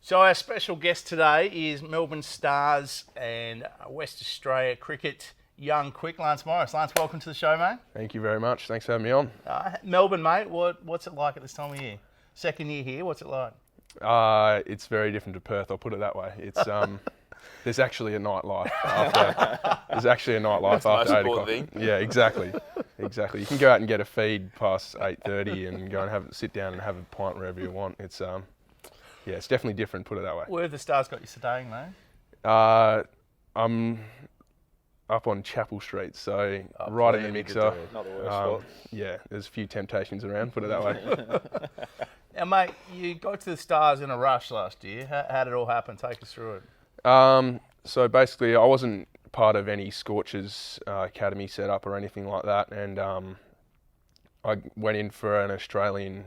So our special guest today is Melbourne Stars and West Australia cricket young quick Lance Morris. Lance, welcome to the show, mate. Thank you very much. Thanks for having me on. Melbourne, mate, what's it like at this time of year? Second year here, what's it like? It's very different to Perth, I'll put it that way. It's there's actually a nightlife after. There's actually a nightlife That's after the 8 most o'clock. important thing. Yeah, exactly. You can go out and get a feed past 8:30 and go and sit down and have a pint wherever you want. It's it's definitely different. Put it that way. Where have the Stars got you staying, mate? I'm up on Chapel Street, so right in the mixer. Not the worst spot. Yeah, there's a few temptations around. Put it that way. Now, mate, you got to the Stars in a rush last year. How did it all happen? Take us through it. So basically, I wasn't part of any Scorchers academy setup or anything like that, and I went in for an Australian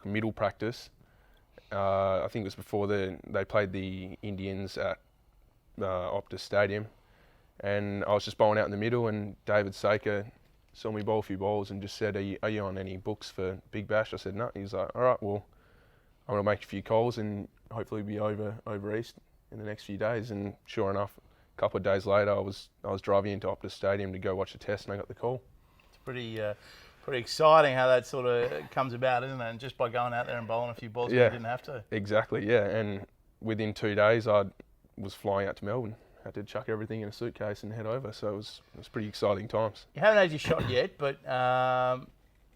middle practice. I think it was before they played the Indians at Optus Stadium, and I was just bowling out in the middle, and David Saker saw me bowl a few balls and just said, are you on any books for Big Bash? I said, no. He's like, all right, well, I'm going to make a few calls and hopefully be over east in the next few days. And sure enough, a couple of days later, I was driving into Optus Stadium to go watch a test, and I got the call. It's pretty exciting how that sort of comes about, isn't it? And just by going out there and bowling a few balls, you didn't have to. Exactly, yeah. And within 2 days, I was flying out to Melbourne. Had to chuck everything in a suitcase and head over. So it was pretty exciting times. You haven't had your shot yet, but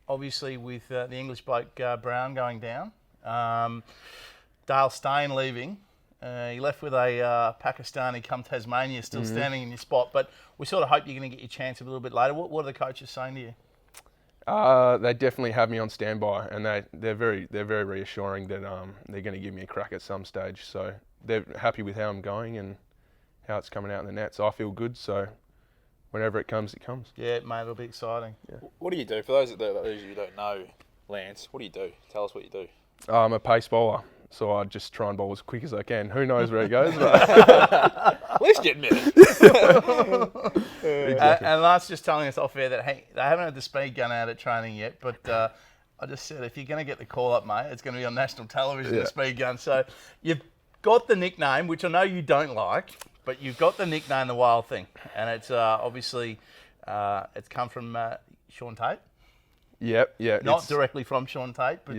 obviously with the English bloke Brown going down, Dale Steyn leaving, you left with a Pakistani come Tasmania still standing in your spot. But we sort of hope you're going to get your chance a little bit later. What are the coaches saying to you? They definitely have me on standby, and they're very reassuring that they're going to give me a crack at some stage. So they're happy with how I'm going and how it's coming out in the net. So I feel good. So whenever it comes, it comes. Yeah, mate, it'll be exciting. Yeah. What do you do? For those of you who don't know, Lance, what do you do? Tell us what you do. I'm a pace bowler, so I just try and bowl as quick as I can. Who knows where it goes? But At least you admit it. exactly. And Lance just telling us off air that, hey, they haven't had the speed gun out at training yet, but I just said, if you're going to get the call up, mate, it's going to be on national television, the speed gun. So you've got the nickname, which I know you don't like, but you've got the nickname, the Wild Thing. And it's obviously, it's come from Sean Tate. Yep. Not directly from Sean Tate, but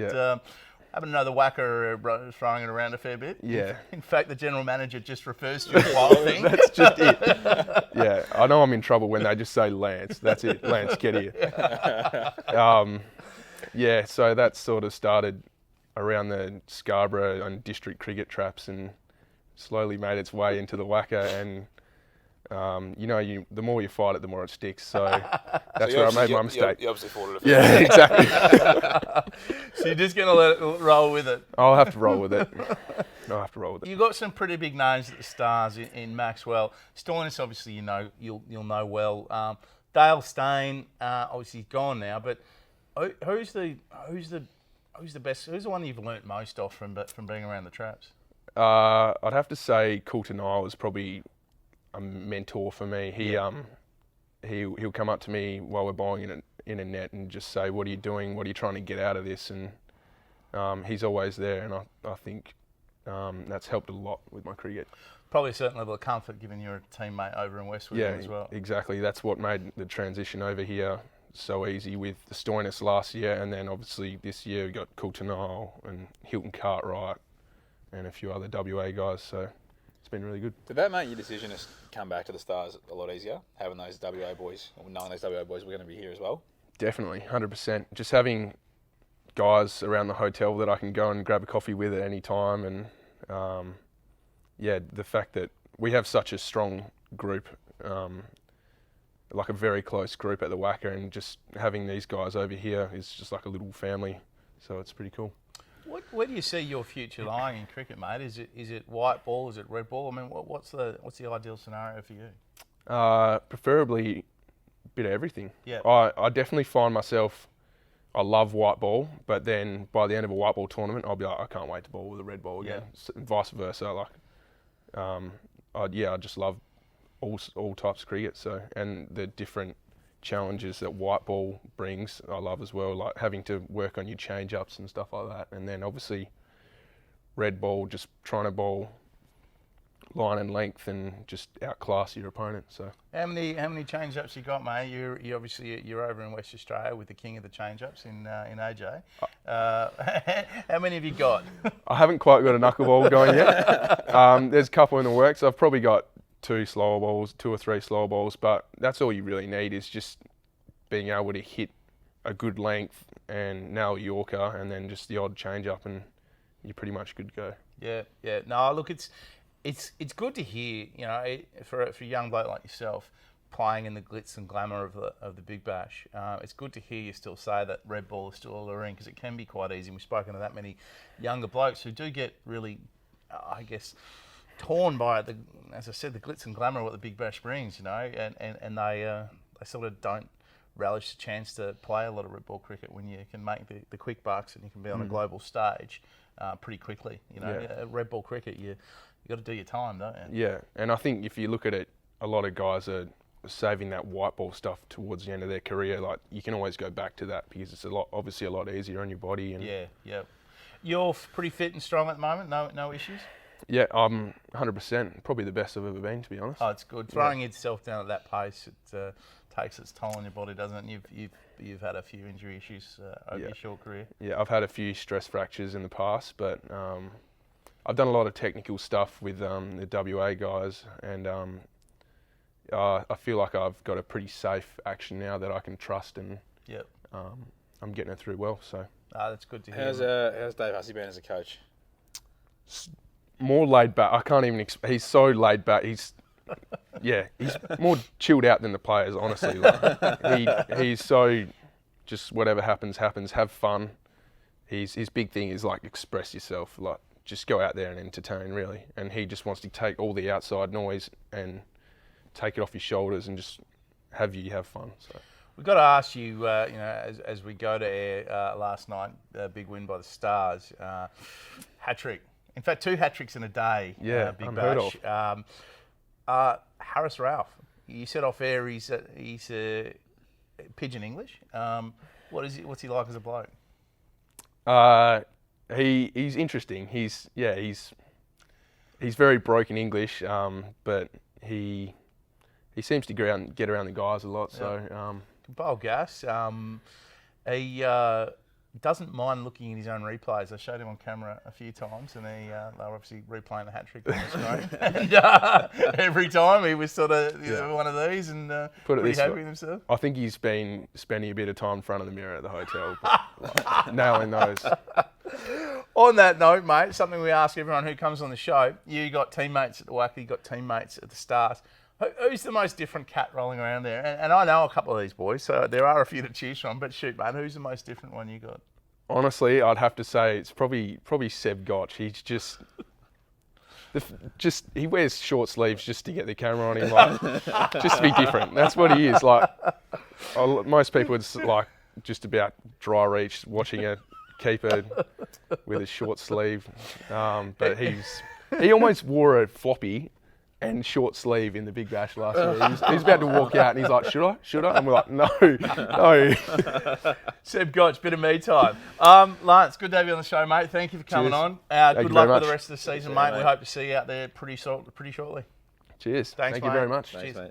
happen to know the whacker is throwing it around a fair bit. Yeah. In fact, the general manager just refers to you as Wild Thing. That's just it. Yeah, I know I'm in trouble when they just say Lance. That's it. Lance, get here. So that sort of started around the Scarborough and district cricket traps and slowly made its way into the whacker. And the more you fight it, the more it sticks. So that's where I made my mistake. You obviously fought it a few Yeah, exactly. So you're just going to let it roll with it. I'll have to roll with it. You've got some pretty big names at the Stars in Maxwell. Stoinis, obviously, you'll know well. Dale Steyn, obviously he's gone now. But who's the best? Who's the one you've learnt most off from being around the traps? I'd have to say Coulter-Nile was probably a mentor for me. He'll come up to me while we're bowling in a net and just say, "What are you doing? What are you trying to get out of this?" And he's always there, and I think that's helped a lot with my cricket. Probably a certain level of comfort given you're a teammate over in Westwood as well. Exactly. That's what made the transition over here so easy with the Stoinis last year, and then obviously this year we got Coulter-Nile and Hilton Cartwright and a few other WA guys. So it's been really good. Did that make your decision to come back to the Stars a lot easier, having those WA boys, or knowing those WA boys were going to be here as well? Definitely, 100%. Just having guys around the hotel that I can go and grab a coffee with at any time, and the fact that we have such a strong group, like a very close group at the Wacker, and just having these guys over here is just like a little family. So it's pretty cool. Where do you see your future lying in cricket, mate? Is it white ball? Is it red ball? I mean, what's the ideal scenario for you? Preferably a bit of everything. Yeah. I definitely find myself, I love white ball, but then by the end of a white ball tournament, I'll be like, I can't wait to bowl with a red ball again. And vice versa. I just love all types of cricket. So, and the different challenges that white ball brings, I love as well, like having to work on your change-ups and stuff like that. And then obviously red ball, just trying to bowl line and length and just outclass your opponent. So how many change-ups you got, mate? You obviously you're over in West Australia with the king of the change-ups in AJ. How many have you got? I haven't quite got a knuckleball going yet. There's a couple in the works. I've probably got 2 or 3 slower balls, but that's all you really need is just being able to hit a good length and nail a Yorker, and then just the odd change-up, and you're pretty much good to go. Yeah. No, look, it's good to hear, for a young bloke like yourself, playing in the glitz and glamour of the Big Bash. It's good to hear you still say that red ball is still alluring, because it can be quite easy. We've spoken to that many younger blokes who do get really, I guess, torn by it. As I said, the glitz and glamour of what the Big Bash brings, and they sort of don't relish the chance to play a lot of red ball cricket when you can make the quick bucks and you can be on a global stage pretty quickly. Red ball cricket, you got to do your time, don't you? Yeah, and I think if you look at it, a lot of guys are saving that white ball stuff towards the end of their career. Like, you can always go back to that because it's obviously a lot easier on your body. And yeah. You're pretty fit and strong at the moment. No issues. Yeah, I'm 100%. Probably the best I've ever been, to be honest. Oh, it's good. Throwing yourself down at that pace, it takes its toll on your body, doesn't it? You've had a few injury issues over your short career. Yeah, I've had a few stress fractures in the past, but I've done a lot of technical stuff with the WA guys, and I feel like I've got a pretty safe action now that I can trust, and I'm getting it through well. So that's good to hear. How's Dave Hussey been as a coach? More laid back. I can't even. He's so laid back. He's more chilled out than the players, honestly. He's so just whatever happens. Have fun. His big thing is like express yourself. Like, just go out there and entertain, really. And he just wants to take all the outside noise and take it off your shoulders and just have fun. So we've got to ask you, as we go to air last night, big win by the Stars, hat trick. In fact, 2 hat tricks in a day. Yeah, Big unheard Bash. Harris Ralph, you said off air he's pidgin English. What's he like as a bloke? He's interesting. He's very broken English, but he seems to get around the guys a lot. So bowl gas. He doesn't mind looking at his own replays. I showed him on camera a few times, and they were obviously replaying the hat trick on the screen. And every time he was sort of one of these, and pretty happy with himself. I think he's been spending a bit of time in front of the mirror at the hotel, nailing those. On that note, mate, something we ask everyone who comes on the show. You got teammates at the Wacky, you got teammates at the Stars. Who's the most different cat rolling around there? And I know a couple of these boys, so there are a few to choose from. But shoot, mate, who's the most different one you got? Honestly, I'd have to say it's probably Seb Gotch. He's just he wears short sleeves just to get the camera on him, like just to be different. That's what he is. Like, most people, it's like just about dry reach watching a keeper with a short sleeve. But he almost wore a floppy and short sleeve in the Big Bash last year. He's about to walk out and he's like, should I? And we're like, no. Seb Gotch, bit of me time. Lance, good to have you on the show, mate. Thank you for coming on. Good luck with the rest of the season, mate. We hope to see you out there pretty shortly. Cheers. Thank you very much. Thanks, mate.